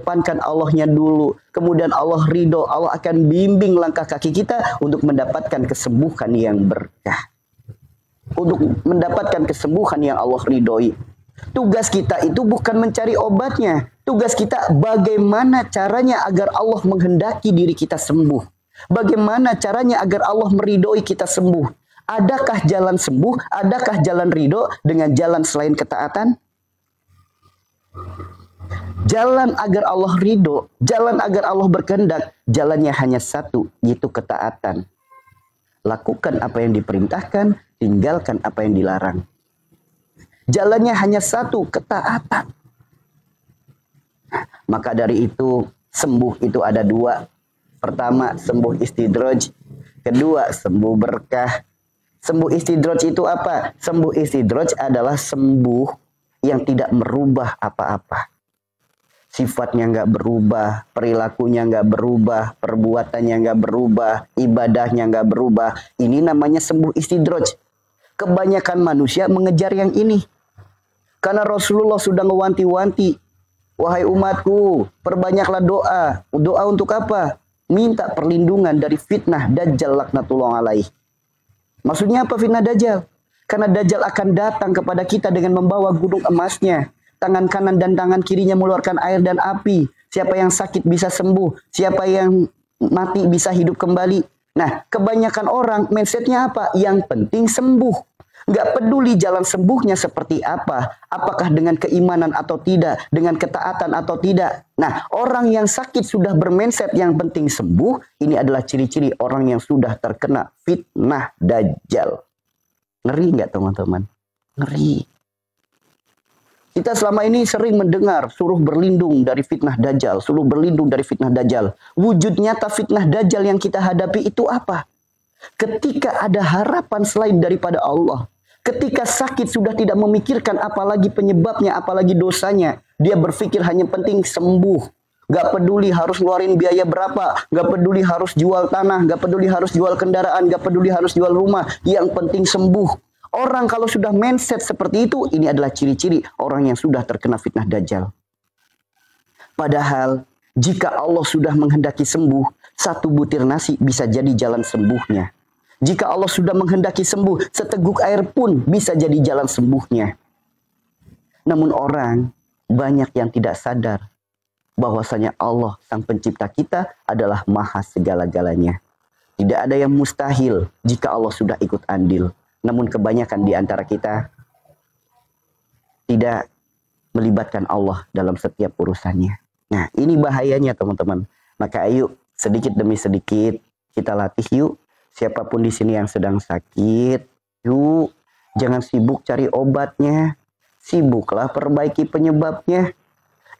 kedepankan Allahnya dulu. Kemudian Allah ridho, Allah akan bimbing langkah kaki kita untuk mendapatkan kesembuhan yang berkah. Untuk mendapatkan kesembuhan yang Allah ridhoi. Tugas kita itu bukan mencari obatnya. Tugas kita bagaimana caranya agar Allah menghendaki diri kita sembuh. Bagaimana caranya agar Allah meridhoi kita sembuh. Adakah jalan sembuh? Adakah jalan ridho dengan jalan selain ketaatan? Jalan agar Allah ridho, jalan agar Allah berkehendak, jalannya hanya satu, yaitu ketaatan. Lakukan apa yang diperintahkan, tinggalkan apa yang dilarang. Jalannya hanya satu, ketaatan. Maka dari itu, sembuh itu ada dua. Pertama, sembuh istidraj. Kedua, sembuh berkah. Sembuh istidraj itu apa? Sembuh istidraj adalah sembuh yang tidak merubah apa-apa. Sifatnya nggak berubah, perilakunya nggak berubah, perbuatannya nggak berubah, ibadahnya nggak berubah. Ini namanya sembuh istidraj. Kebanyakan manusia mengejar yang ini. Karena Rasulullah sudah ngewanti-wanti. Wahai umatku, perbanyaklah doa. Doa untuk apa? Minta perlindungan dari fitnah Dajjal laknatullah alaih. Maksudnya apa fitnah Dajjal? Karena Dajjal akan datang kepada kita dengan membawa gunung emasnya. Tangan kanan dan tangan kirinya mengeluarkan air dan api. Siapa yang sakit bisa sembuh. Siapa yang mati bisa hidup kembali. Nah, kebanyakan orang mindsetnya apa? Yang penting sembuh. Nggak peduli jalan sembuhnya seperti apa. Apakah dengan keimanan atau tidak. Dengan ketaatan atau tidak. Nah, orang yang sakit sudah bermindset yang penting sembuh. Ini adalah ciri-ciri orang yang sudah terkena fitnah Dajjal. Ngeri nggak teman-teman? Ngeri. Kita selama ini sering mendengar suruh berlindung dari fitnah Dajjal. Suruh berlindung dari fitnah Dajjal. Wujud nyata fitnah Dajjal yang kita hadapi itu apa? Ketika ada harapan selain daripada Allah. Ketika sakit sudah tidak memikirkan apalagi penyebabnya, apalagi dosanya. Dia berpikir hanya penting sembuh. Gak peduli harus ngeluarin biaya berapa. Gak peduli harus jual tanah. Gak peduli harus jual kendaraan. Gak peduli harus jual rumah. Yang penting sembuh. Orang kalau sudah mindset seperti itu, ini adalah ciri-ciri orang yang sudah terkena fitnah Dajjal. Padahal, jika Allah sudah menghendaki sembuh, satu butir nasi bisa jadi jalan sembuhnya. Jika Allah sudah menghendaki sembuh, seteguk air pun bisa jadi jalan sembuhnya. Namun orang banyak yang tidak sadar bahwasanya Allah, Sang Pencipta kita, adalah maha segala-galanya. Tidak ada yang mustahil jika Allah sudah ikut andil. Namun kebanyakan di antara kita tidak melibatkan Allah dalam setiap urusannya. Nah, ini bahayanya teman-teman. Maka ayo sedikit demi sedikit kita latih yuk. Siapapun di sini yang sedang sakit, yuk jangan sibuk cari obatnya. Sibuklah perbaiki penyebabnya.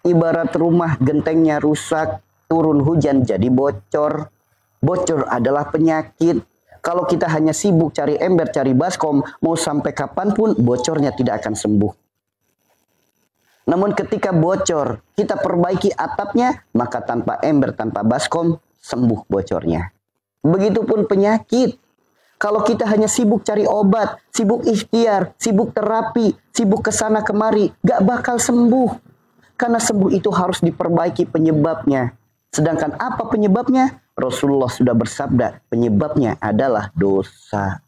Ibarat rumah gentengnya rusak, turun hujan jadi bocor. Bocor adalah penyakit. Kalau kita hanya sibuk cari ember, cari baskom, mau sampai kapanpun bocornya tidak akan sembuh. Namun ketika bocor, kita perbaiki atapnya, maka tanpa ember, tanpa baskom, sembuh bocornya. Begitupun penyakit. Kalau kita hanya sibuk cari obat, sibuk ikhtiar, sibuk terapi, sibuk kesana kemari, gak bakal sembuh. Karena sembuh itu harus diperbaiki penyebabnya. Sedangkan apa penyebabnya? Rasulullah sudah bersabda, penyebabnya adalah dosa.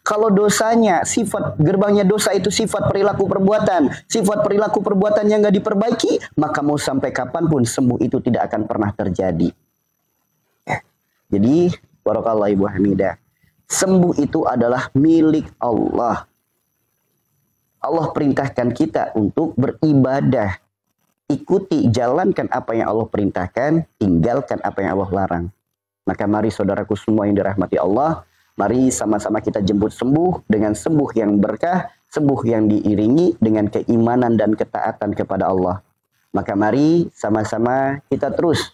Kalau dosanya, sifat gerbangnya dosa itu sifat perilaku perbuatan. Sifat perilaku perbuatan yang gak diperbaiki, maka mau sampai kapanpun sembuh itu tidak akan pernah terjadi. Jadi, barakallahu Ibu Hamidah, sembuh itu adalah milik Allah. Allah perintahkan kita untuk beribadah. Ikuti, jalankan apa yang Allah perintahkan, tinggalkan apa yang Allah larang. Maka mari saudaraku semua yang dirahmati Allah, mari sama-sama kita jemput sembuh dengan sembuh yang berkah, sembuh yang diiringi dengan keimanan dan ketaatan kepada Allah. Maka mari sama-sama kita terus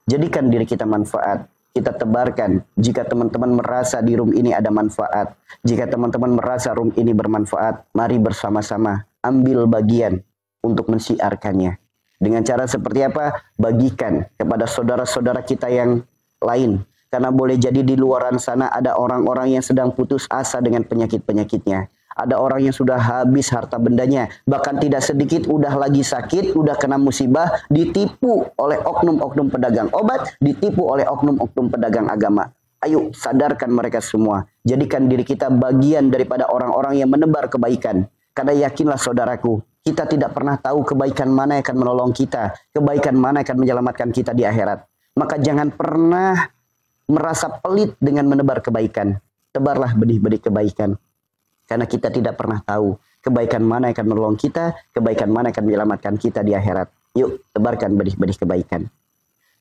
jadikan diri kita manfaat. Kita tebarkan. Jika teman-teman merasa di room ini ada manfaat, jika teman-teman merasa room ini bermanfaat, mari bersama-sama ambil bagian untuk mensiarkannya. Dengan cara seperti apa? Bagikan kepada saudara-saudara kita yang lain. Karena boleh jadi di luaran sana ada orang-orang yang sedang putus asa dengan penyakit-penyakitnya. Ada orang yang sudah habis harta bendanya, bahkan tidak sedikit udah lagi sakit, udah kena musibah, ditipu oleh oknum-oknum pedagang obat, ditipu oleh oknum-oknum pedagang agama. Ayo sadarkan mereka semua. Jadikan diri kita bagian daripada orang-orang yang menebar kebaikan. Karena yakinlah saudaraku, kita tidak pernah tahu kebaikan mana yang akan menolong kita, kebaikan mana yang akan menyelamatkan kita di akhirat. Maka jangan pernah merasa pelit dengan menebar kebaikan. Tebarlah benih-benih kebaikan. Karena kita tidak pernah tahu kebaikan mana yang akan menolong kita, kebaikan mana yang akan menyelamatkan kita di akhirat. Yuk, tebarkan benih-benih kebaikan.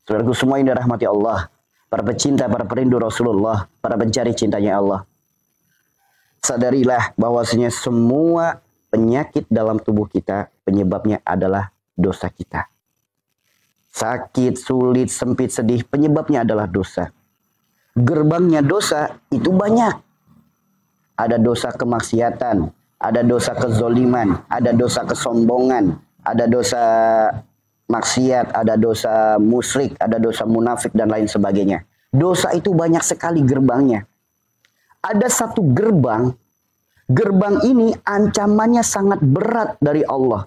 Saudaraku semua yang dirahmati Allah, para pecinta, para perindu Rasulullah, para pencari cintanya Allah. Sadarilah bahwasanya semua penyakit dalam tubuh kita, penyebabnya adalah dosa kita. Sakit, sulit, sempit, sedih, penyebabnya adalah dosa. Gerbangnya dosa itu banyak. Ada dosa kemaksiatan, ada dosa kezoliman, ada dosa kesombongan, ada dosa maksiat, ada dosa musyrik, ada dosa munafik, dan lain sebagainya. Dosa itu banyak sekali gerbangnya. Ada satu gerbang, gerbang ini ancamannya sangat berat dari Allah.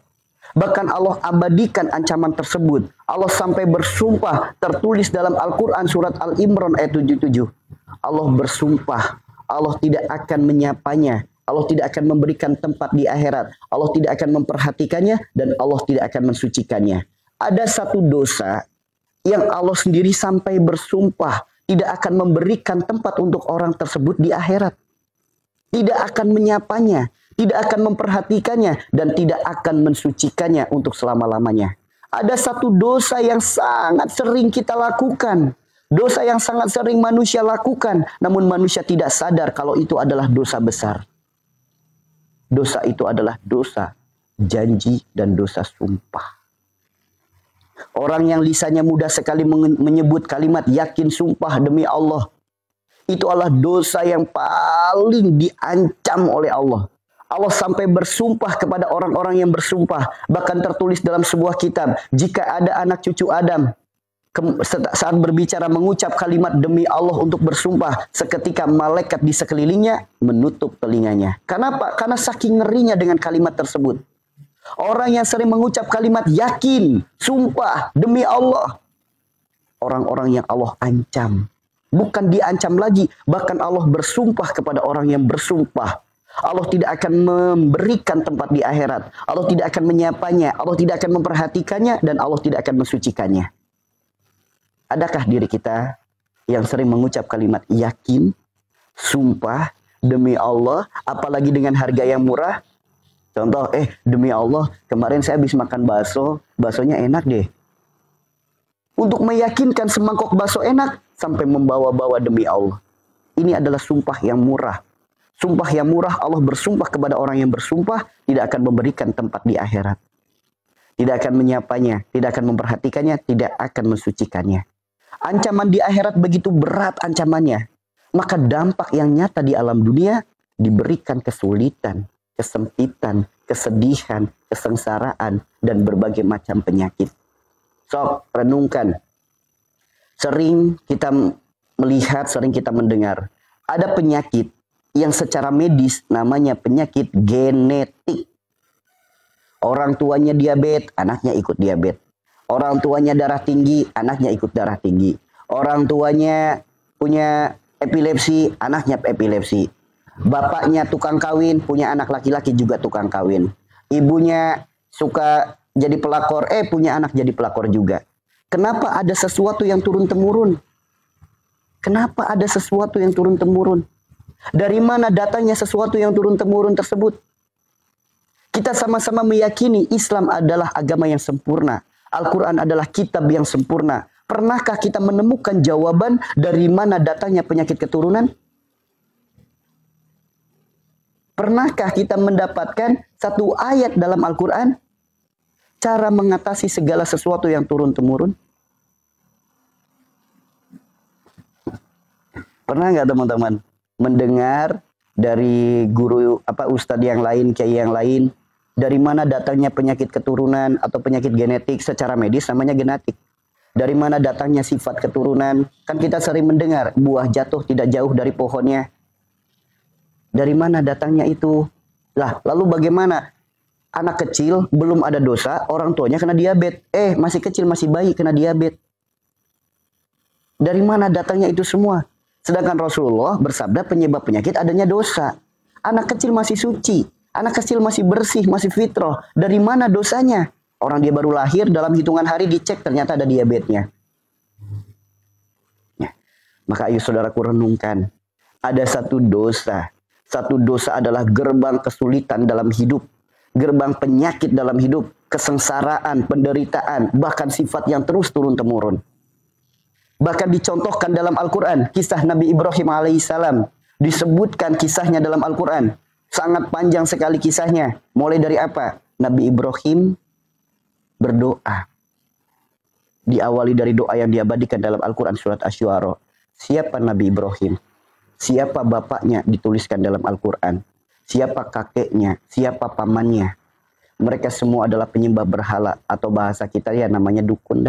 Bahkan Allah abadikan ancaman tersebut. Allah sampai bersumpah, tertulis dalam Al-Quran surat Al-Imran ayat 77. Allah bersumpah, Allah tidak akan menyapanya, Allah tidak akan memberikan tempat di akhirat, Allah tidak akan memperhatikannya, dan Allah tidak akan mensucikannya. Ada satu dosa yang Allah sendiri sampai bersumpah tidak akan memberikan tempat untuk orang tersebut di akhirat. Tidak akan menyapanya, tidak akan memperhatikannya, dan tidak akan mensucikannya untuk selama-lamanya. Ada satu dosa yang sangat sering kita lakukan. Dosa yang sangat sering manusia lakukan, namun manusia tidak sadar kalau itu adalah dosa besar. Dosa itu adalah dosa janji dan dosa sumpah. Orang yang lisannya mudah sekali menyebut kalimat yakin sumpah demi Allah, itu adalah dosa yang paling diancam oleh Allah. Allah sampai bersumpah kepada orang-orang yang bersumpah. Bahkan tertulis dalam sebuah kitab, jika ada anak cucu Adam, saat berbicara mengucap kalimat demi Allah untuk bersumpah, seketika malaikat di sekelilingnya menutup telinganya. Kenapa? Karena saking ngerinya dengan kalimat tersebut. Orang yang sering mengucap kalimat yakin, sumpah demi Allah, orang-orang yang Allah ancam. Bukan diancam lagi, bahkan Allah bersumpah kepada orang yang bersumpah. Allah tidak akan memberikan tempat di akhirat. Allah tidak akan menyapanya, Allah tidak akan memperhatikannya, dan Allah tidak akan mensucikannya. Adakah diri kita yang sering mengucap kalimat yakin, sumpah, demi Allah, apalagi dengan harga yang murah? Contoh, demi Allah, kemarin saya habis makan bakso, baksonya enak deh. Untuk meyakinkan semangkok bakso enak, sampai membawa-bawa demi Allah. Ini adalah sumpah yang murah. Sumpah yang murah, Allah bersumpah kepada orang yang bersumpah, tidak akan memberikan tempat di akhirat. Tidak akan menyapanya, tidak akan memperhatikannya, tidak akan mensucikannya. Ancaman di akhirat begitu berat ancamannya. Maka dampak yang nyata di alam dunia diberikan kesulitan, kesempitan, kesedihan, kesengsaraan, dan berbagai macam penyakit. Sok, renungkan. Sering kita melihat, sering kita mendengar. Ada penyakit yang secara medis namanya penyakit genetik. Orang tuanya diabetes, anaknya ikut diabetes. Orang tuanya darah tinggi, anaknya ikut darah tinggi. Orang tuanya punya epilepsi, anaknya epilepsi. Bapaknya tukang kawin, punya anak laki-laki juga tukang kawin. Ibunya suka jadi pelakor, punya anak jadi pelakor juga. Kenapa ada sesuatu yang turun-temurun? Kenapa ada sesuatu yang turun-temurun? Dari mana datangnya sesuatu yang turun-temurun tersebut? Kita sama-sama meyakini Islam adalah agama yang sempurna. Al-Quran adalah kitab yang sempurna. Pernahkah kita menemukan jawaban dari mana datangnya penyakit keturunan? Pernahkah kita mendapatkan satu ayat dalam Al-Quran? Cara mengatasi segala sesuatu yang turun-temurun? Pernah nggak teman-teman mendengar dari guru ustadz yang lain, kiai yang lain, dari mana datangnya penyakit keturunan atau penyakit genetik? Secara medis namanya genetik. Dari mana datangnya sifat keturunan? Kan kita sering mendengar buah jatuh tidak jauh dari pohonnya. Dari mana datangnya itu? Lah, lalu bagaimana? Anak kecil belum ada dosa, orang tuanya kena diabetes. Masih kecil, masih bayi kena diabetes. Dari mana datangnya itu semua? Sedangkan Rasulullah bersabda penyebab penyakit adanya dosa. Anak kecil masih suci, anak kecil masih bersih, masih fitrah. Dari mana dosanya? Orang dia baru lahir, dalam hitungan hari dicek ternyata ada diabetesnya. Ya. Maka ayo saudaraku renungkan. Ada satu dosa. Satu dosa adalah gerbang kesulitan dalam hidup. Gerbang penyakit dalam hidup. Kesengsaraan, penderitaan. Bahkan sifat yang terus turun-temurun. Bahkan dicontohkan dalam Al-Quran. Kisah Nabi Ibrahim alaihissalam. Disebutkan kisahnya dalam Al-Quran. Sangat panjang sekali kisahnya. Mulai dari apa? Nabi Ibrahim berdoa. Diawali dari doa yang diabadikan dalam Al-Quran surat Asy-Syu'ara. Siapa Nabi Ibrahim? Siapa bapaknya dituliskan dalam Al-Quran. Siapa kakeknya, siapa pamannya. Mereka semua adalah penyembah berhala. Atau bahasa kita ya namanya dukun.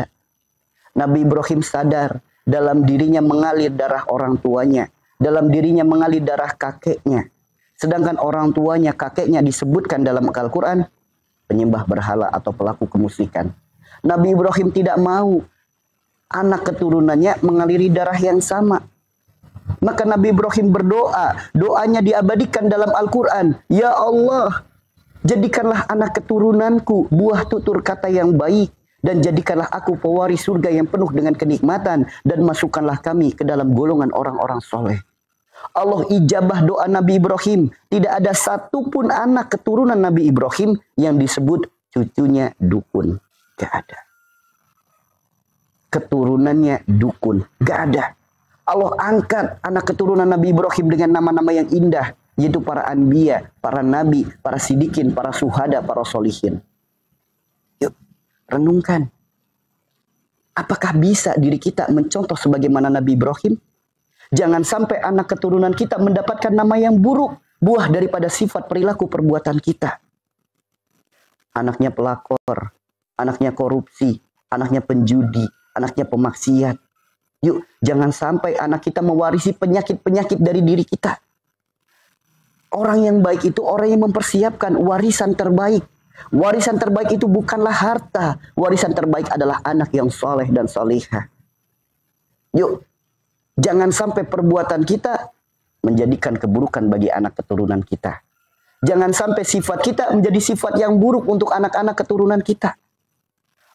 Nabi Ibrahim sadar dalam dirinya mengalir darah orang tuanya. Dalam dirinya mengalir darah kakeknya. Sedangkan orang tuanya, kakeknya disebutkan dalam Al-Quran penyembah berhala atau pelaku kemusyrikan. Nabi Ibrahim tidak mau anak keturunannya mengaliri darah yang sama. Maka Nabi Ibrahim berdoa. Doanya diabadikan dalam Al-Quran. Ya Allah, jadikanlah anak keturunanku buah tutur kata yang baik. Dan jadikanlah aku pewaris surga yang penuh dengan kenikmatan. Dan masukkanlah kami ke dalam golongan orang-orang soleh. Allah ijabah doa Nabi Ibrahim. Tidak ada satupun anak keturunan Nabi Ibrahim yang disebut cucunya dukun. Gak ada. Keturunannya dukun. Gak ada. Allah angkat anak keturunan Nabi Ibrahim dengan nama-nama yang indah. Yaitu para anbiya, para nabi, para sidikin, para suhada, para solihin. Yuk, renungkan. Apakah bisa diri kita mencontoh sebagaimana Nabi Ibrahim? Jangan sampai anak keturunan kita mendapatkan nama yang buruk. Buah daripada sifat perilaku perbuatan kita. Anaknya pelakor, anaknya korupsi, anaknya penjudi, anaknya pemaksiat. Yuk, jangan sampai anak kita mewarisi penyakit-penyakit dari diri kita. Orang yang baik itu orang yang mempersiapkan warisan terbaik. Warisan terbaik itu bukanlah harta. Warisan terbaik adalah anak yang soleh dan solihah. Yuk, jangan sampai perbuatan kita menjadikan keburukan bagi anak keturunan kita. Jangan sampai sifat kita menjadi sifat yang buruk untuk anak-anak keturunan kita.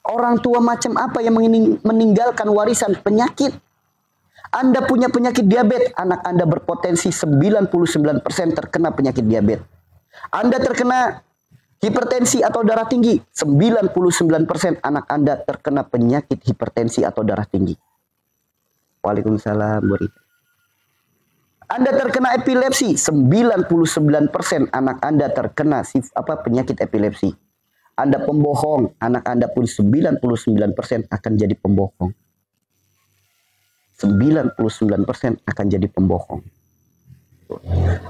Orang tua macam apa yang meninggalkan warisan penyakit? Anda punya penyakit diabetes, anak Anda berpotensi 99% terkena penyakit diabetes. Anda terkena hipertensi atau darah tinggi, 99% anak Anda terkena penyakit hipertensi atau darah tinggi. Waalaikumsalam. Anda terkena epilepsi, 99% anak Anda terkena penyakit epilepsi. Anda pembohong, anak Anda pun 99% akan jadi pembohong. 99% akan jadi pembohong.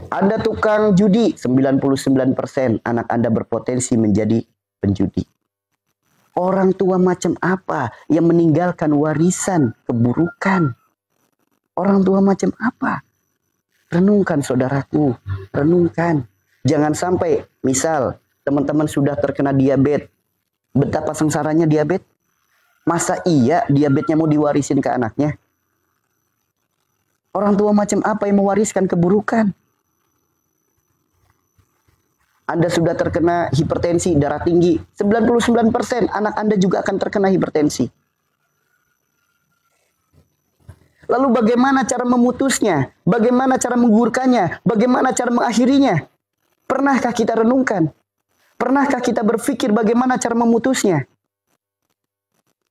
Anda tukang judi, 99% anak Anda berpotensi menjadi penjudi. Orang tua macam apa yang meninggalkan warisan keburukan? Orang tua macam apa? Renungkan saudaraku, renungkan. Jangan sampai misal teman-teman sudah terkena diabetes. Betapa sengsaranya diabetes. Masa iya diabetesnya mau diwarisin ke anaknya? Orang tua macam apa yang mewariskan keburukan? Anda sudah terkena hipertensi, darah tinggi. 99% anak Anda juga akan terkena hipertensi. Lalu bagaimana cara memutusnya? Bagaimana cara menggugurkannya? Bagaimana cara mengakhirinya? Pernahkah kita renungkan? Pernahkah kita berpikir bagaimana cara memutusnya?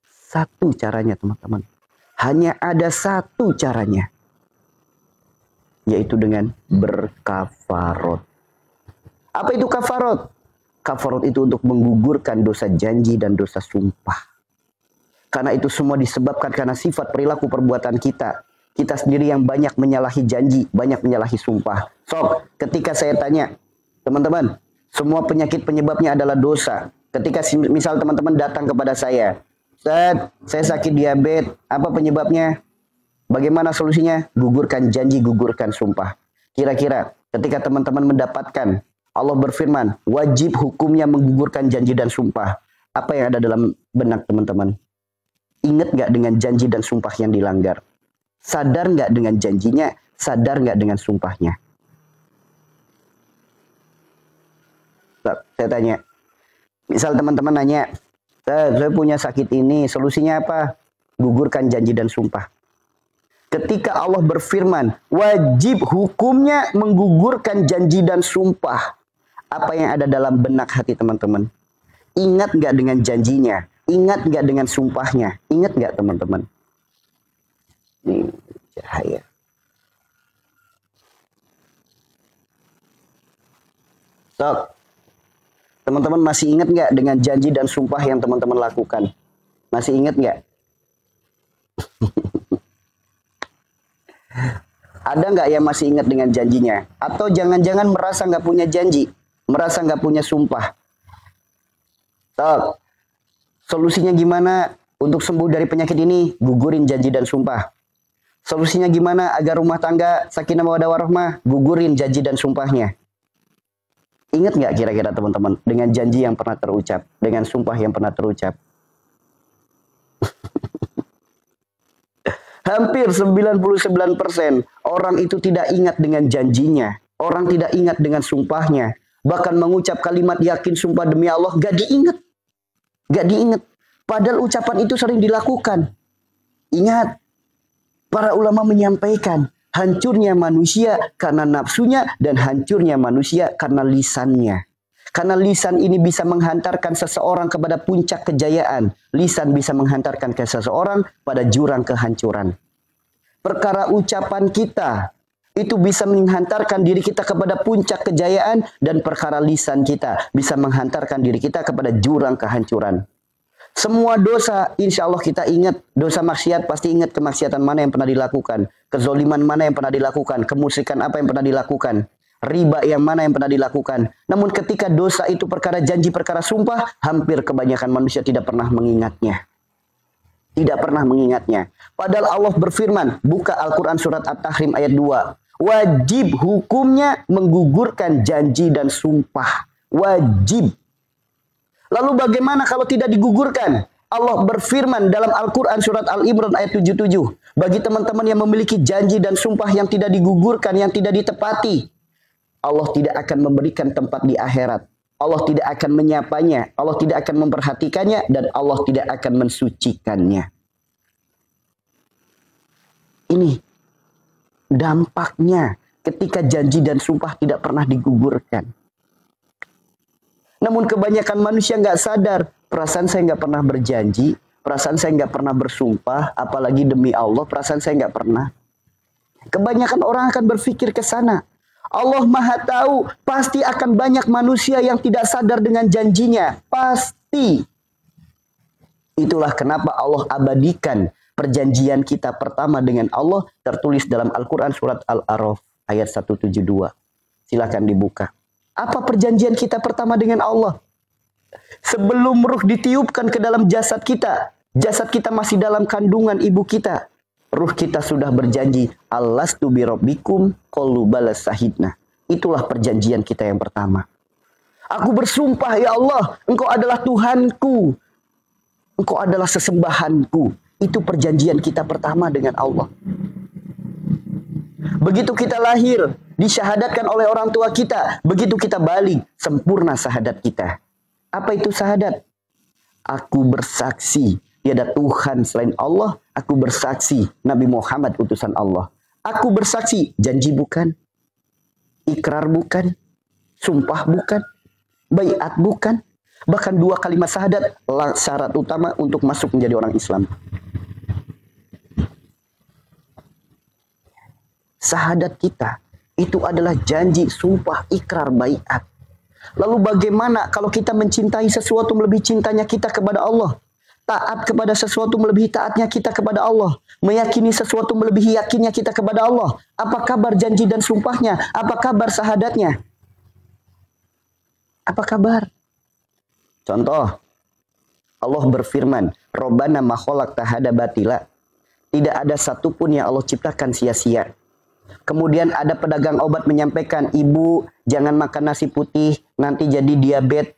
Satu caranya teman-teman. Hanya ada satu caranya. Yaitu dengan berkafarot. Apa itu kafarot? Kafarot itu untuk menggugurkan dosa janji dan dosa sumpah. Karena itu semua disebabkan karena sifat perilaku perbuatan kita. Kita sendiri yang banyak menyalahi janji, banyak menyalahi sumpah. So, ketika saya tanya, teman-teman, semua penyakit penyebabnya adalah dosa. Ketika misal teman-teman datang kepada saya sakit diabetes, apa penyebabnya? Bagaimana solusinya? Gugurkan janji, gugurkan sumpah. Kira-kira ketika teman-teman mendapatkan Allah berfirman, wajib hukumnya menggugurkan janji dan sumpah. Apa yang ada dalam benak teman-teman? Ingat nggak dengan janji dan sumpah yang dilanggar? Sadar nggak dengan janjinya? Sadar nggak dengan sumpahnya? Saya tanya, misal teman-teman nanya, saya punya sakit ini, solusinya apa? Gugurkan janji dan sumpah. Ketika Allah berfirman, wajib hukumnya menggugurkan janji dan sumpah. Apa yang ada dalam benak hati teman-teman? Ingat nggak dengan janjinya? Ingat nggak dengan sumpahnya? Ingat nggak teman-teman? Ini cahaya. Sok. Teman-teman masih ingat nggak dengan janji dan sumpah yang teman-teman lakukan? Masih ingat nggak? Ada nggak yang masih ingat dengan janjinya? Atau jangan-jangan merasa nggak punya janji? Merasa nggak punya sumpah? Sok. Solusinya gimana untuk sembuh dari penyakit ini? Gugurin janji dan sumpah. Solusinya gimana agar rumah tangga sakinah mawaddah warahmah? Gugurin janji dan sumpahnya. Ingat nggak kira-kira teman-teman dengan janji yang pernah terucap, dengan sumpah yang pernah terucap? Hampir 99% orang itu tidak ingat dengan janjinya. Orang tidak ingat dengan sumpahnya. Bahkan mengucap kalimat yakin sumpah demi Allah gak diingat. Gak diingat. Padahal ucapan itu sering dilakukan. Ingat, para ulama menyampaikan hancurnya manusia karena nafsunya dan hancurnya manusia karena lisannya. Karena lisan ini bisa menghantarkan seseorang kepada puncak kejayaan. Lisan bisa menghantarkan ke seseorang pada jurang kehancuran. Perkara ucapan kita itu bisa menghantarkan diri kita kepada puncak kejayaan. Dan perkara lisan kita bisa menghantarkan diri kita kepada jurang kehancuran. Semua dosa insya Allah kita ingat. Dosa maksiat pasti ingat kemaksiatan mana yang pernah dilakukan. Kezoliman mana yang pernah dilakukan. Kemusyrikan apa yang pernah dilakukan. Riba yang mana yang pernah dilakukan. Namun ketika dosa itu perkara janji, perkara sumpah, hampir kebanyakan manusia tidak pernah mengingatnya. Tidak pernah mengingatnya. Padahal Allah berfirman, buka Al-Quran surat At-Tahrim ayat 2. Wajib hukumnya menggugurkan janji dan sumpah. Wajib. Lalu bagaimana kalau tidak digugurkan? Allah berfirman dalam Al-Quran surat Al-Imran ayat 77. Bagi teman-teman yang memiliki janji dan sumpah yang tidak digugurkan, yang tidak ditepati, Allah tidak akan memberikan tempat di akhirat. Allah tidak akan menyapanya. Allah tidak akan memperhatikannya. Dan Allah tidak akan mensucikannya. Ini dampaknya ketika janji dan sumpah tidak pernah digugurkan. Namun kebanyakan manusia nggak sadar. Perasaan saya nggak pernah berjanji. Perasaan saya nggak pernah bersumpah. Apalagi demi Allah. Perasaan saya nggak pernah. Kebanyakan orang akan berpikir ke sana. Allah Maha tahu, pasti akan banyak manusia yang tidak sadar dengan janjinya. Pasti. Itulah kenapa Allah abadikan perjanjian kita pertama dengan Allah tertulis dalam Al-Quran surat Al-A'raf ayat 172. Silakan dibuka. Apa perjanjian kita pertama dengan Allah? Sebelum ruh ditiupkan ke dalam jasad kita masih dalam kandungan ibu kita. Ruh kita sudah berjanji, alastu birabbikum qalu bala syahidna. Itulah perjanjian kita yang pertama. Aku bersumpah ya Allah, Engkau adalah Tuhanku. Engkau adalah sesembahanku. Itu perjanjian kita pertama dengan Allah. Begitu kita lahir, disyahadatkan oleh orang tua kita. Begitu kita balik, sempurna syahadat kita. Apa itu syahadat? Aku bersaksi tiada Tuhan selain Allah. Aku bersaksi Nabi Muhammad utusan Allah. Aku bersaksi janji bukan, ikrar bukan, sumpah bukan, baiat bukan. Bahkan 2 kalimat syahadat syarat utama untuk masuk menjadi orang Islam. Syahadat kita itu adalah janji, sumpah, ikrar, baiat. Lalu bagaimana kalau kita mencintai sesuatu melebihi cintanya kita kepada Allah? Taat kepada sesuatu melebihi taatnya kita kepada Allah. Meyakini sesuatu melebihi yakinnya kita kepada Allah. Apa kabar janji dan sumpahnya? Apa kabar syahadatnya? Apa kabar? Contoh, Allah berfirman, Rabbana ma khalaqta hadza batila. Tidak ada satupun yang Allah ciptakan sia-sia. Kemudian ada pedagang obat menyampaikan, ibu jangan makan nasi putih, nanti jadi diabetes.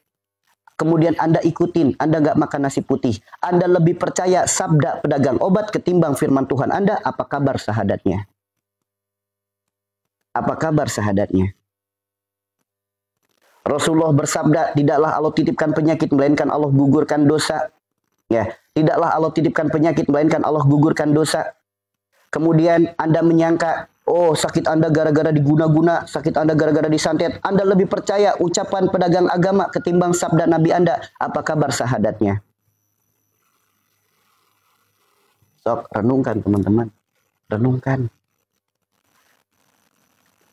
Kemudian Anda ikutin, Anda nggak makan nasi putih. Anda lebih percaya sabda pedagang obat ketimbang firman Tuhan Anda, apa kabar sahadatnya? Apa kabar sahadatnya? Rasulullah bersabda, tidaklah Allah titipkan penyakit, melainkan Allah gugurkan dosa. Ya, tidaklah Allah titipkan penyakit, melainkan Allah gugurkan dosa. Kemudian Anda menyangka, oh sakit Anda gara-gara diguna-guna, sakit Anda gara-gara disantet. Anda lebih percaya ucapan pedagang agama ketimbang sabda Nabi Anda. Apa kabar sahadatnya? Sok, renungkan teman-teman. Renungkan.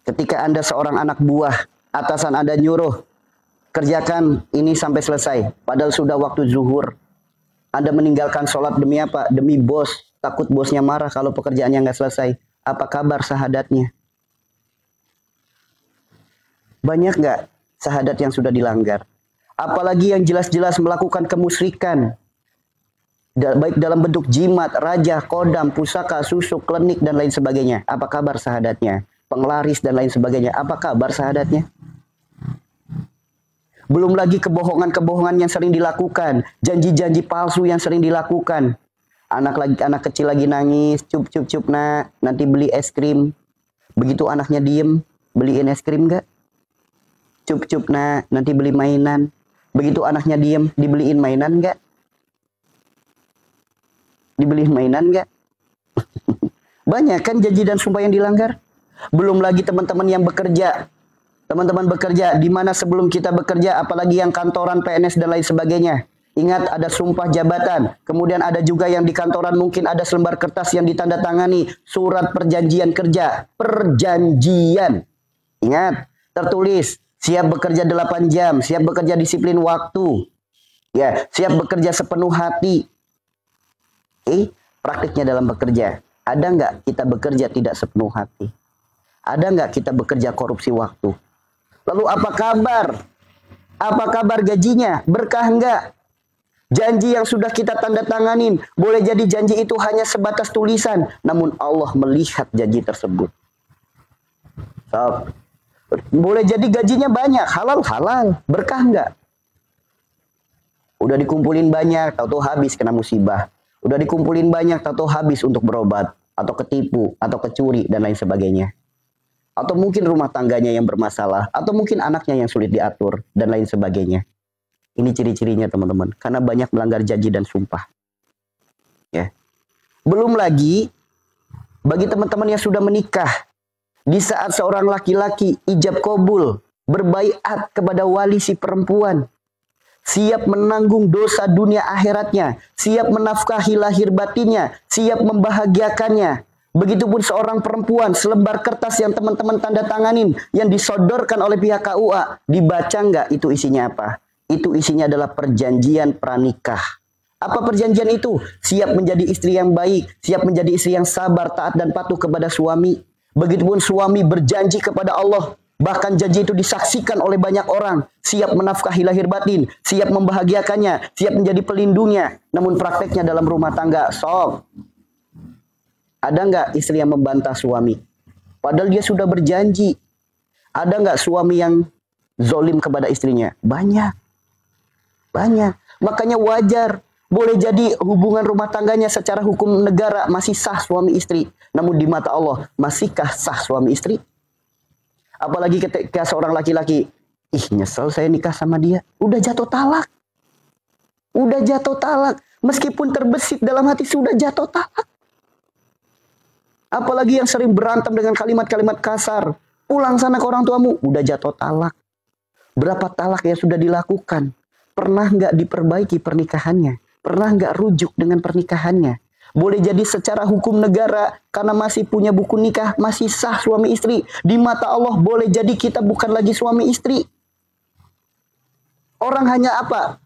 Ketika Anda seorang anak buah, atasan Anda nyuruh, kerjakan ini sampai selesai. Padahal sudah waktu zuhur. Anda meninggalkan sholat demi apa? Demi bos. Takut bosnya marah kalau pekerjaannya nggak selesai. Apa kabar sahadatnya? Banyak nggak sahadat yang sudah dilanggar? Apalagi yang jelas-jelas melakukan kemusyrikan. Baik dalam bentuk jimat, raja, kodam, pusaka, susuk, klenik, dan lain sebagainya. Apa kabar sahadatnya? Penglaris dan lain sebagainya. Apa kabar sahadatnya? Belum lagi kebohongan-kebohongan yang sering dilakukan. Janji-janji palsu yang sering dilakukan. Anak kecil lagi nangis, cup nak, nanti beli es krim. Begitu anaknya diem, beliin es krim nggak? Cup nak, nanti beli mainan. Begitu anaknya diem, dibeliin mainan nggak? Dibeliin mainan nggak? Banyak kan janji dan sumpah yang dilanggar. Belum lagi teman-teman yang bekerja. Teman-teman bekerja, di mana sebelum kita bekerja, apalagi yang kantoran, PNS, dan lain sebagainya. Ingat, ada sumpah jabatan. Kemudian ada juga yang di kantoran mungkin ada selembar kertas yang ditandatangani. Surat perjanjian kerja. Perjanjian. Ingat, tertulis. Siap bekerja 8 jam. Siap bekerja disiplin waktu. Ya, siap bekerja sepenuh hati. Praktiknya dalam bekerja. Ada nggak kita bekerja tidak sepenuh hati? Ada nggak kita bekerja korupsi waktu? Lalu apa kabar? Apa kabar gajinya? Berkah nggak? Janji yang sudah kita tanda tanganin, boleh jadi janji itu hanya sebatas tulisan, namun Allah melihat janji tersebut. So, boleh jadi gajinya banyak, halal, berkah nggak? Udah dikumpulin banyak, tahu-tahu habis kena musibah. Udah dikumpulin banyak, tahu-tahu habis untuk berobat, atau ketipu, atau kecuri, dan lain sebagainya. Atau mungkin rumah tangganya yang bermasalah, atau mungkin anaknya yang sulit diatur, dan lain sebagainya. Ini ciri-cirinya teman-teman, karena banyak melanggar janji dan sumpah. Ya. Belum lagi, bagi teman-teman yang sudah menikah, di saat seorang laki-laki ijab kabul, berbaiat kepada wali si perempuan, siap menanggung dosa dunia akhiratnya, siap menafkahi lahir batinnya, siap membahagiakannya. Begitupun seorang perempuan, selembar kertas yang teman-teman tanda tanganin, yang disodorkan oleh pihak KUA, dibaca nggak itu isinya apa? Itu isinya adalah perjanjian pranikah. Apa perjanjian itu? Siap menjadi istri yang baik, siap menjadi istri yang sabar, taat dan patuh kepada suami. Begitupun suami berjanji kepada Allah, bahkan janji itu disaksikan oleh banyak orang, siap menafkahi lahir batin, siap membahagiakannya, siap menjadi pelindungnya. Namun prakteknya dalam rumah tangga, sok. Ada nggak istri yang membantah suami? Padahal dia sudah berjanji. Ada nggak suami yang zolim kepada istrinya? Banyak. Banyak. Makanya wajar. Boleh jadi hubungan rumah tangganya secara hukum negara masih sah suami istri. Namun di mata Allah, masihkah sah suami istri? Apalagi ketika seorang laki-laki, nyesel saya nikah sama dia. Udah jatuh talak. Udah jatuh talak. Meskipun terbesit dalam hati, sudah jatuh talak. Apalagi yang sering berantem dengan kalimat-kalimat kasar. Pulang sana ke orang tuamu, udah jatuh talak. Berapa talak yang sudah dilakukan? Pernah nggak diperbaiki pernikahannya? Pernah nggak rujuk dengan pernikahannya? Boleh jadi secara hukum negara, karena masih punya buku nikah, masih sah suami istri. Di mata Allah boleh jadi kita bukan lagi suami istri. Orang hanya apa?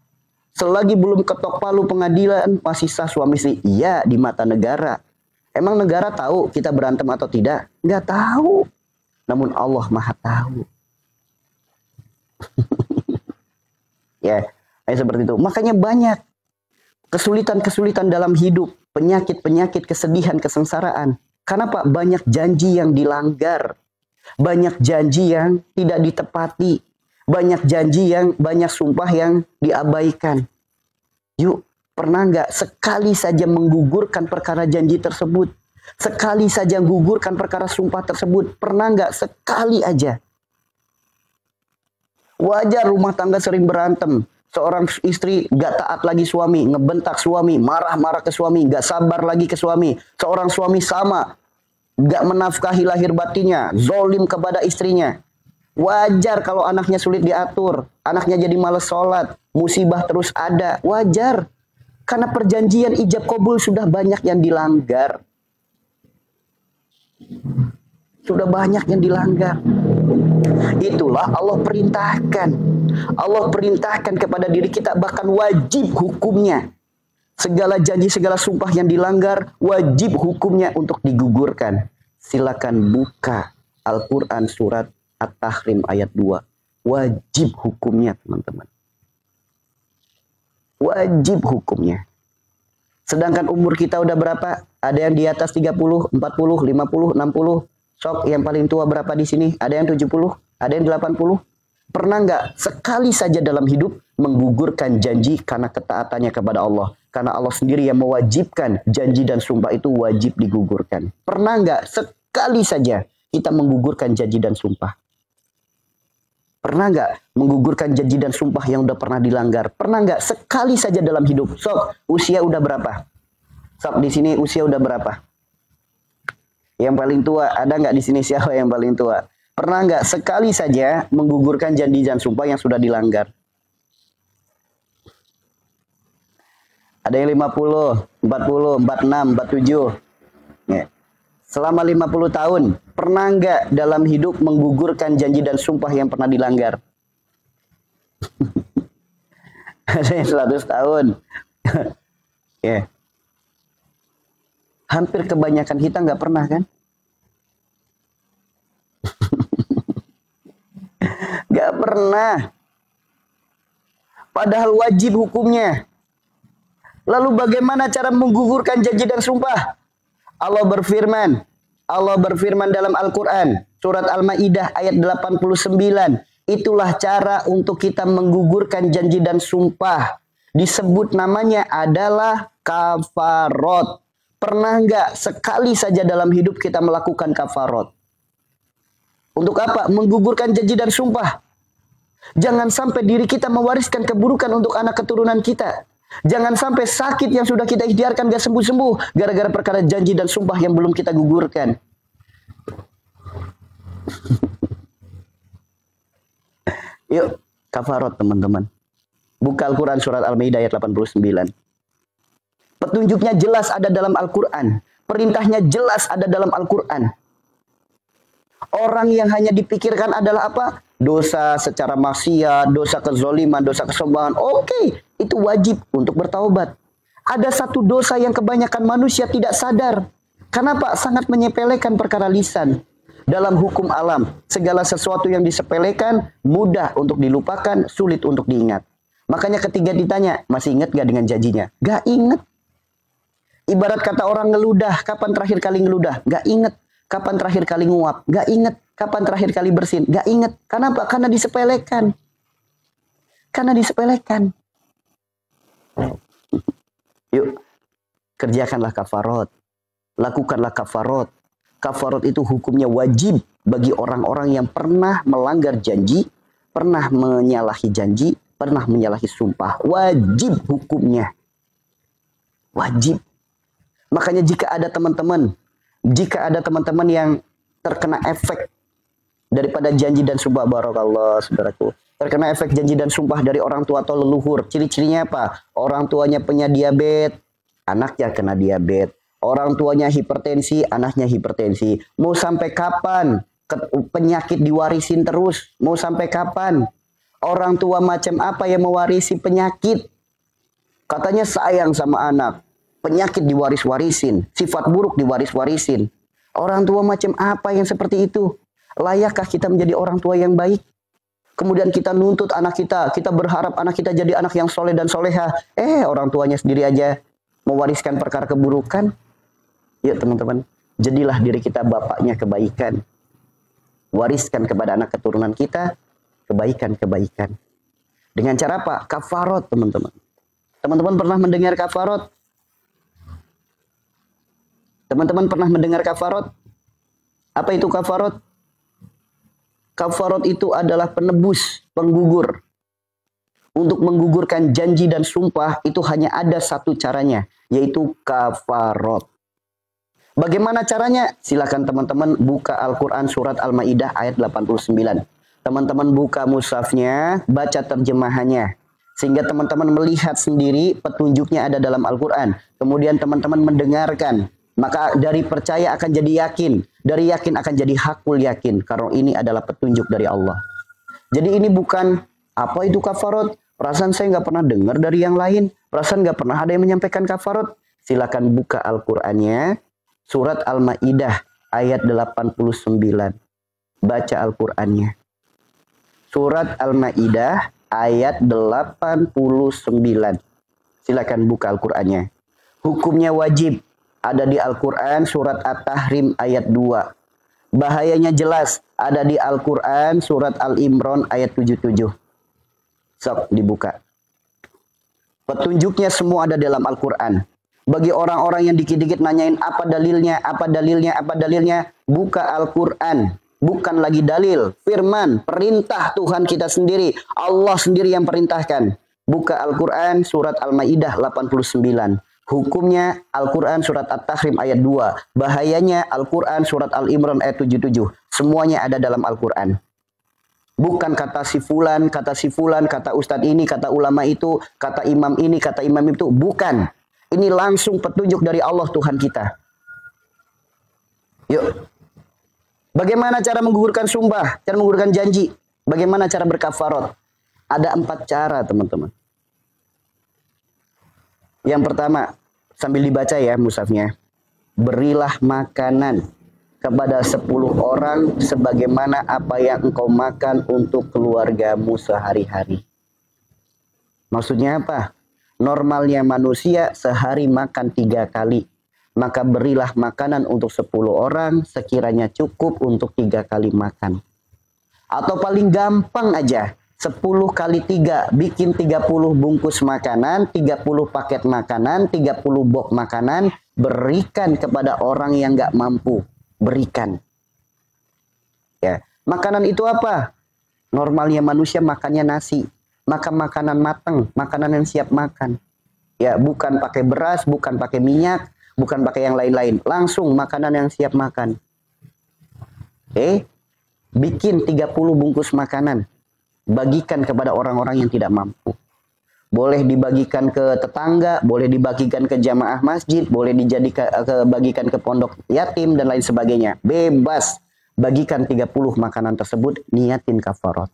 Selagi belum ketok palu pengadilan, masih sah suami istri. Iya, di mata negara. Emang negara tahu kita berantem atau tidak? Nggak tahu. Namun Allah Maha tahu. Ya, seperti itu. Makanya banyak kesulitan-kesulitan dalam hidup, penyakit-penyakit, kesedihan, kesengsaraan. Kenapa? Banyak janji yang dilanggar. Banyak janji yang tidak ditepati. Banyak janji yang, banyak sumpah yang diabaikan. Yuk, pernah nggak sekali saja menggugurkan perkara janji tersebut? Sekali saja menggugurkan perkara sumpah tersebut? Pernah nggak sekali aja? Wajar rumah tangga sering berantem. Seorang istri gak taat lagi suami, ngebentak suami, marah-marah ke suami, gak sabar lagi ke suami. Seorang suami sama, gak menafkahi lahir batinnya, zolim kepada istrinya. Wajar kalau anaknya sulit diatur, anaknya jadi malas sholat, musibah terus ada. Wajar, karena perjanjian ijab kabul sudah banyak yang dilanggar. Sudah banyak yang dilanggar. Itulah Allah perintahkan. Allah perintahkan kepada diri kita, bahkan wajib hukumnya. Segala janji, segala sumpah yang dilanggar, wajib hukumnya untuk digugurkan. Silakan buka Al-Quran surat At-Tahrim ayat 2. Wajib hukumnya, teman-teman. Wajib hukumnya. Sedangkan umur kita udah berapa? Ada yang di atas 30, 40, 50, 60. Sok yang paling tua berapa di sini? Ada yang 70, ada yang 80. Pernah nggak sekali saja dalam hidup menggugurkan janji karena ketaatannya kepada Allah? Karena Allah sendiri yang mewajibkan janji dan sumpah itu wajib digugurkan. Pernah nggak sekali saja kita menggugurkan janji dan sumpah? Pernah nggak menggugurkan janji dan sumpah yang udah pernah dilanggar? Pernah nggak sekali saja dalam hidup? Sok, usia udah berapa? Sok, di sini usia udah berapa? Yang paling tua, ada nggak di sini siapa yang paling tua? Pernah nggak sekali saja menggugurkan janji dan sumpah yang sudah dilanggar? Ada yang 50, 40, 46, 47. Ya. Selama 50 tahun, pernah nggak dalam hidup menggugurkan janji dan sumpah yang pernah dilanggar? Ada yang 100 tahun. Ya. Hampir kebanyakan kita nggak pernah kan? Nggak pernah. Padahal wajib hukumnya. Lalu bagaimana cara menggugurkan janji dan sumpah? Allah berfirman dalam Al-Quran, surat Al-Ma'idah ayat 89. Itulah cara untuk kita menggugurkan janji dan sumpah. Disebut namanya adalah kafarot. Pernah nggak sekali saja dalam hidup kita melakukan kafarot? Untuk apa? Menggugurkan janji dan sumpah. Jangan sampai diri kita mewariskan keburukan untuk anak keturunan kita. Jangan sampai sakit yang sudah kita ikhtiarkan gak sembuh-sembuh gara-gara perkara janji dan sumpah yang belum kita gugurkan. Yuk, kafarot teman-teman. Buka Al-Quran surat Al-Maidah ayat 89. Petunjuknya jelas ada dalam Al-Quran. Perintahnya jelas ada dalam Al-Quran. Orang yang hanya dipikirkan adalah apa? Dosa secara maksiat, dosa kezoliman, dosa kesombongan. Oke, itu wajib untuk bertaubat. Ada satu dosa yang kebanyakan manusia tidak sadar. Kenapa? Sangat menyepelekan perkara lisan. Dalam hukum alam, segala sesuatu yang disepelekan mudah untuk dilupakan, sulit untuk diingat. Makanya ketika ditanya, masih ingat gak dengan janjinya? Gak ingat. Ibarat kata orang ngeludah, kapan terakhir kali ngeludah? Gak ingat. Kapan terakhir kali nguap? Gak inget. Kapan terakhir kali bersin? Gak inget. Kenapa? Karena disepelekan. Karena disepelekan. Yuk, kerjakanlah kafarot. Lakukanlah kafarot. Kafarot itu hukumnya wajib bagi orang-orang yang pernah melanggar janji, pernah menyalahi janji, pernah menyalahi sumpah. Wajib hukumnya. Wajib. Makanya jika ada teman-teman yang terkena efek daripada janji dan sumpah, barakallah saudaraku, terkena efek janji dan sumpah dari orang tua atau leluhur, ciri-cirinya apa? Orang tuanya punya diabetes, anaknya kena diabetes. Orang tuanya hipertensi, anaknya hipertensi. Mau sampai kapan penyakit diwarisin terus? Mau sampai kapan? Orang tua macam apa yang mewarisi penyakit? Katanya sayang sama anak. Penyakit diwaris-warisin, sifat buruk diwaris-warisin. Orang tua macam apa yang seperti itu? Layakkah kita menjadi orang tua yang baik? Kemudian kita nuntut anak kita berharap anak kita jadi anak yang soleh dan soleha. Orang tuanya sendiri aja mewariskan perkara keburukan. Yuk teman-teman, Jadilah diri kita bapaknya kebaikan. Wariskan kepada anak keturunan kita kebaikan-kebaikan. Dengan cara apa? Kafarot, teman-teman. Teman-teman pernah mendengar kafarot? Teman-teman pernah mendengar kafarot? Apa itu kafarot? Kafarot itu adalah penebus, penggugur. Untuk menggugurkan janji dan sumpah itu hanya ada satu caranya, yaitu kafarot. Bagaimana caranya? Silakan teman-teman buka Al-Quran surat Al-Maidah ayat 89. Teman-teman buka mushafnya, baca terjemahannya. Sehingga teman-teman melihat sendiri petunjuknya ada dalam Al-Quran. Kemudian teman-teman mendengarkan. Maka dari percaya akan jadi yakin. Dari yakin akan jadi hakul yakin. Karena ini adalah petunjuk dari Allah. Jadi ini bukan apa itu kafarot. Perasaan saya nggak pernah dengar dari yang lain. Perasaan nggak pernah ada yang menyampaikan kafarot. Silakan buka Al-Qurannya. Surat Al-Maidah ayat 89. Baca Al-Qurannya. Surat Al-Maidah ayat 89. Silakan buka Al-Qurannya. Hukumnya wajib. Ada di Al-Quran surat At-Tahrim ayat 2. Bahayanya jelas. Ada di Al-Quran surat Al-Imran ayat 77. Sok dibuka. Petunjuknya semua ada dalam Al-Quran. Bagi orang-orang yang dikit-dikit nanyain apa dalilnya, apa dalilnya, apa dalilnya, buka Al-Quran. Bukan lagi dalil, firman, perintah Tuhan kita sendiri. Allah sendiri yang perintahkan. Buka Al-Quran surat Al-Maidah 89. Hukumnya Al-Quran surat At-Tahrim ayat 2. Bahayanya Al-Quran surat Al-Imran ayat 77. Semuanya ada dalam Al-Quran. Bukan kata si fulan, kata ustadz ini, kata ulama itu, kata imam ini, kata imam itu. Bukan. Ini langsung petunjuk dari Allah Tuhan kita. Yuk. Bagaimana cara menggugurkan sumpah? Cara menggugurkan janji? Bagaimana cara berkafarot? Ada 4 cara, teman-teman. Yang pertama, sambil dibaca ya mushafnya. Berilah makanan kepada 10 orang sebagaimana apa yang engkau makan untuk keluargamu sehari-hari. Maksudnya apa? Normalnya manusia sehari makan 3 kali. Maka berilah makanan untuk 10 orang sekiranya cukup untuk 3 kali makan. Atau paling gampang aja. 10 kali 3. Bikin 30 bungkus makanan. 30 paket makanan. 30 box makanan. Berikan kepada orang yang gak mampu. Berikan. Ya. Makanan itu apa? Normalnya manusia makannya nasi. Maka makanan matang, makanan yang siap makan. Ya, bukan pakai beras, bukan pakai minyak, bukan pakai yang lain-lain. Langsung makanan yang siap makan. Oke. Bikin 30 bungkus makanan. Bagikan kepada orang-orang yang tidak mampu. Boleh dibagikan ke tetangga, boleh dibagikan ke jamaah masjid, boleh bagikan ke pondok yatim dan lain sebagainya. Bebas. Bagikan 30 makanan tersebut, niatin kafarat.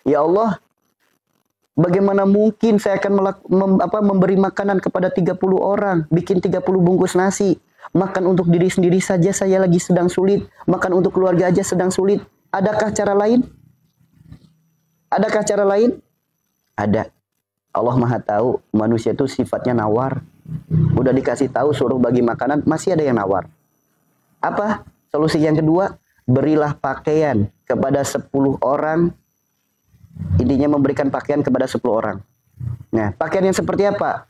Ya Allah, bagaimana mungkin saya akan memberi makanan kepada 30 orang, bikin 30 bungkus nasi, makan untuk diri sendiri saja saya lagi sedang sulit, makan untuk keluarga aja sedang sulit. Adakah cara lain? Adakah cara lain? Ada. Allah Maha tahu, manusia itu sifatnya nawar. Udah dikasih tahu suruh bagi makanan, masih ada yang nawar. Apa? Solusi yang kedua, berilah pakaian kepada 10 orang. Intinya memberikan pakaian kepada 10 orang. Nah, pakaian yang seperti apa?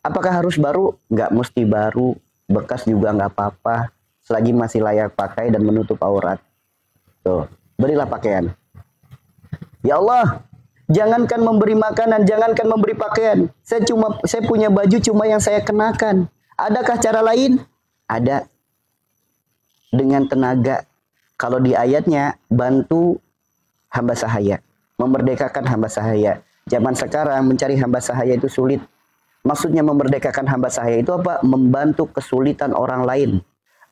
Apakah harus baru? Nggak mesti baru. Bekas juga nggak apa-apa. Selagi masih layak pakai dan menutup aurat. Tuh, berilah pakaian. Ya Allah, jangankan memberi makanan, jangankan memberi pakaian. Saya punya baju cuma yang saya kenakan. Adakah cara lain? Ada. Dengan tenaga. Kalau di ayatnya, bantu hamba sahaya. Memerdekakan hamba sahaya. Zaman sekarang mencari hamba sahaya itu sulit. Maksudnya memerdekakan hamba sahaya itu apa? Membantu kesulitan orang lain.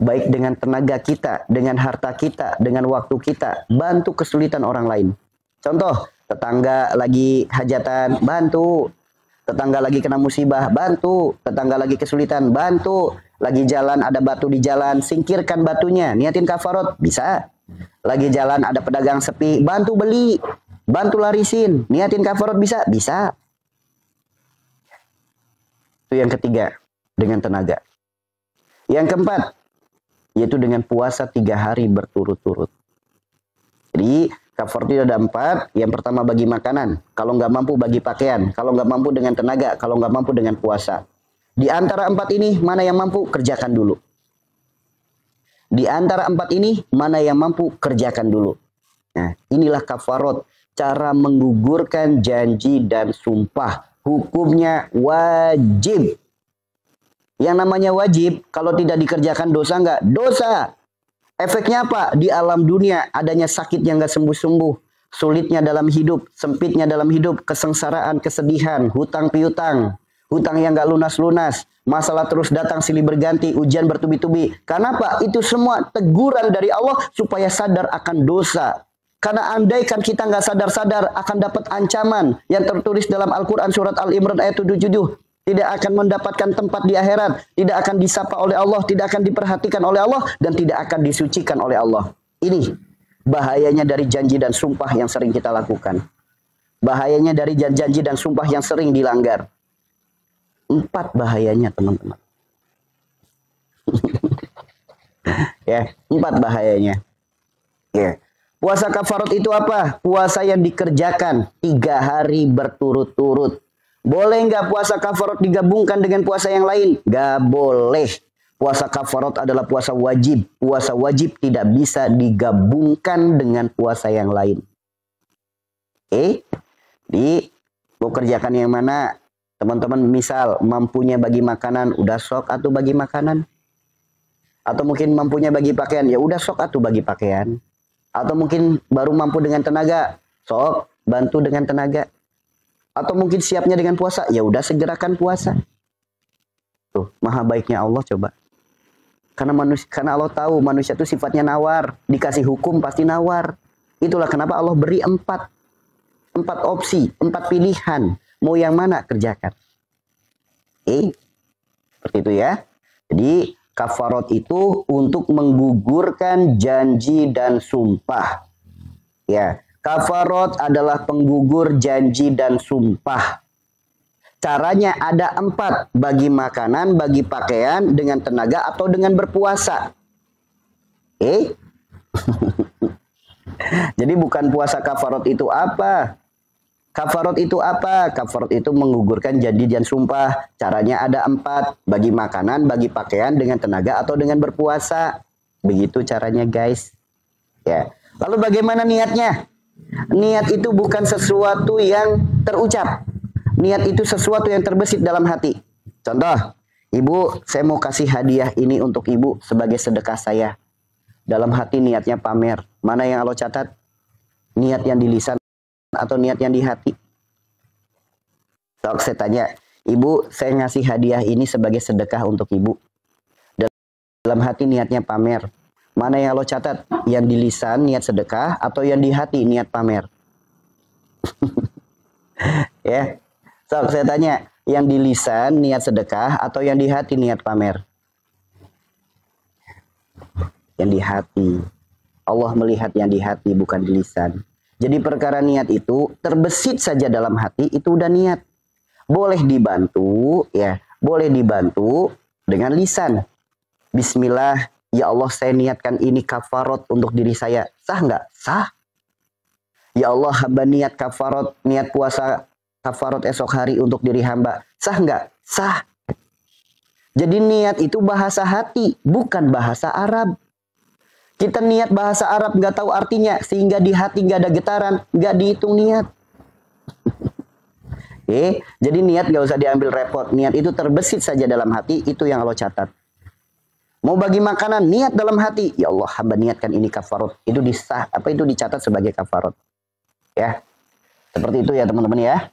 Baik dengan tenaga kita, dengan harta kita, dengan waktu kita. Bantu kesulitan orang lain. Contoh, tetangga lagi hajatan, bantu. Tetangga lagi kena musibah, bantu. Tetangga lagi kesulitan, bantu. Lagi jalan, ada batu di jalan, singkirkan batunya. Niatin kafarot, bisa. Lagi jalan, ada pedagang sepi, bantu beli. Bantu larisin, niatin kafarat bisa? Bisa. Itu yang ketiga, dengan tenaga. Yang keempat, yaitu dengan puasa 3 hari berturut-turut. Jadi kafarat itu ada 4. Yang pertama bagi makanan, kalau nggak mampu bagi pakaian, kalau nggak mampu dengan tenaga, kalau nggak mampu dengan puasa. Di antara 4 ini mana yang mampu kerjakan dulu. Di antara 4 ini mana yang mampu kerjakan dulu. Nah, inilah kafarat, cara menggugurkan janji dan sumpah. Hukumnya wajib. Yang namanya wajib, kalau tidak dikerjakan dosa nggak? Dosa. Efeknya apa? Di alam dunia adanya sakit yang nggak sembuh-sembuh. Sulitnya dalam hidup, sempitnya dalam hidup, kesengsaraan, kesedihan, hutang piutang. Hutang yang nggak lunas-lunas. Masalah terus datang silih berganti, ujian bertubi-tubi. Kenapa? Itu semua teguran dari Allah supaya sadar akan dosa. Karena andaikan kita nggak sadar-sadar akan dapat ancaman yang tertulis dalam Al-Quran surat Al-Imran ayat 77. Tidak akan mendapatkan tempat di akhirat, tidak akan disapa oleh Allah, tidak akan diperhatikan oleh Allah, dan tidak akan disucikan oleh Allah. Ini bahayanya dari janji dan sumpah yang sering kita lakukan. Bahayanya dari janji dan sumpah yang sering dilanggar. 4 bahayanya, teman-teman. Ya, 4 bahayanya. Ya. Puasa kafarat itu apa? Puasa yang dikerjakan 3 hari berturut-turut. Boleh nggak puasa kafarat digabungkan dengan puasa yang lain? Nggak boleh. Puasa kafarat adalah puasa wajib. Puasa wajib tidak bisa digabungkan dengan puasa yang lain. Di mau kerjakan yang mana? Teman-teman misal mampunya bagi makanan, udah sok atau bagi makanan. Atau mungkin mampunya bagi pakaian, ya udah sok atau bagi pakaian. Atau mungkin baru mampu dengan tenaga, sok bantu dengan tenaga. Atau mungkin siapnya dengan puasa, ya udah segerakan puasa. Tuh, maha baiknya Allah coba. Karena Allah tahu manusia itu sifatnya nawar, dikasih hukum pasti nawar. Itulah kenapa Allah beri 4 opsi, 4 pilihan. Mau yang mana kerjakan. Seperti itu ya. Jadi kafarat itu untuk menggugurkan janji dan sumpah. Ya. Kafarat adalah penggugur janji dan sumpah. Caranya ada 4. Bagi makanan, bagi pakaian, dengan tenaga, atau dengan berpuasa. Jadi bukan puasa kafarat itu apa? Kafarat itu apa? Kafarat itu menggugurkan janji dan sumpah. Caranya ada 4. Bagi makanan, bagi pakaian, dengan tenaga, atau dengan berpuasa. Begitu caranya guys. Ya. Lalu bagaimana niatnya? Niat itu bukan sesuatu yang terucap. Niat itu sesuatu yang terbesit dalam hati. Contoh, ibu, saya mau kasih hadiah ini untuk ibu sebagai sedekah saya. Dalam hati niatnya pamer. Mana yang Allah catat? Niat yang di lisan atau niat yang di hati? Saya tanya, ibu, saya ngasih hadiah ini sebagai sedekah untuk ibu. Dalam hati niatnya pamer. Mana yang Allah catat? Yang di lisan niat sedekah atau yang di hati niat pamer? Ya. Saya tanya, yang di lisan niat sedekah atau yang di hati niat pamer? Yang di hati. Allah melihat yang di hati bukan di lisan. Jadi perkara niat itu terbesit saja dalam hati itu udah niat. Boleh dibantu ya, boleh dibantu dengan lisan. Bismillah. Ya Allah, saya niatkan ini kafarat untuk diri saya. Sah nggak? Sah. Ya Allah, hamba niat kafarat, niat puasa kafarat esok hari untuk diri hamba. Sah nggak? Sah. Jadi niat itu bahasa hati, bukan bahasa Arab. Kita niat bahasa Arab nggak tahu artinya, sehingga di hati nggak ada getaran, nggak dihitung niat. Jadi niat nggak usah diambil repot. Niat itu terbesit saja dalam hati, itu yang Allah catat. Mau bagi makanan, niat dalam hati. Ya Allah, hamba niatkan ini kafarat. Itu dicatat sebagai kafarat. Ya. Seperti itu ya teman-teman ya.